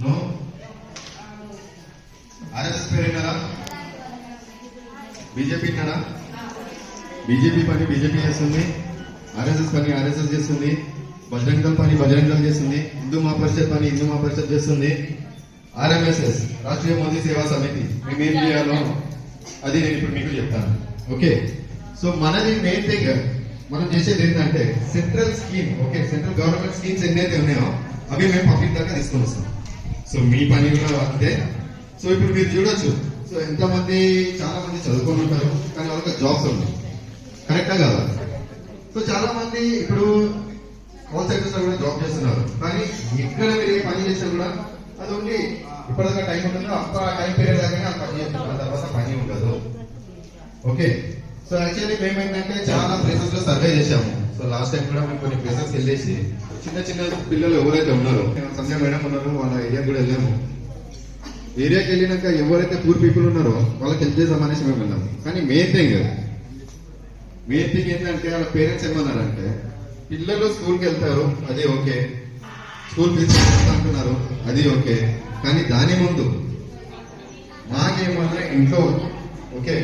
No. RSS పేరు విన్నారా? BJP విన్నారా? బీజేపీ పని బీజేపీ చేస్తుంది, ఆర్ఎస్ఎస్ పని ఆర్ఎస్ఎస్ చేస్తుంది, బజరంగ్ దళ్ పని బజరంగ్ దళ్ చేస్తుంది, హిందూ మహాపరిషత్ పని హిందూ మహాపరిషత్ చేస్తుంది, ఆర్ఎంఎస్ఎస్ రాష్ట్రీయ మోదీ సేవా సమితి మేమేం చేయాలో అది నేను ఇప్పుడు మీకు చెప్తాను. ఓకే, సో మనది మెయిన్ థింగ్ మనం చేసేది ఏంటంటే central scheme, okay, central government schemes ఎన్నైతే ఉన్నాయో అవి మేము పబ్లిక్ దాకా తీసుకొని వస్తాం. సో మీ పని కూడా అంతే. సో ఇప్పుడు మీరు చూడొచ్చు, సో ఎంతమంది చాలా మంది చదువుకొని ఉంటారు కానీ వాళ్ళకి జాబ్స్ ఉన్నాయి, కరెక్టా కదా? సో చాలా మంది ఇప్పుడు కాల్ సెంటర్స్ లో కూడా జాబ్ చేస్తున్నారు, కానీ ఎక్కడ మీరు ఏ పని చేసినా కూడా అది ఓన్లీ ఇప్పటిదాకా టైం ఉంటుందో అప్పుడు ఆ టైం పీరియడ్ దాకానే ఆ పని చేస్తున్నారు, ఆ తర్వాత పని ఉండదు. ఓకే, సో యాక్చువల్లీ మేమేంటంటే చాలా ప్లేసెస్ లో సర్వే చేశాము. సో లాస్ట్ టైం కూడా మేము కొన్ని ప్లేసెస్ వెళ్ళేసి చిన్న చిన్న పిల్లలు ఎవరైతే ఉన్నారో, సంజయ్ మేడం ఉన్నారు, వాళ్ళ ఏరియా కూడా వెళ్ళాము. ఏరియాకి వెళ్ళినాక ఎవరైతే పూర్ పీపుల్ ఉన్నారో వాళ్ళకి హెల్ప్ చేద్దామనేసి మేము వెళ్ళాము. కానీ మెయిన్ థింగ్ ఏంటంటే వాళ్ళ పేరెంట్స్ ఏమన్నారంటే పిల్లలు స్కూల్కి వెళ్తారు, అది ఓకే, స్కూల్ ఫీజు అంటున్నారు, అది ఓకే, కానీ దాని ముందు మాకేమన్నా ఇంట్లో ఓకే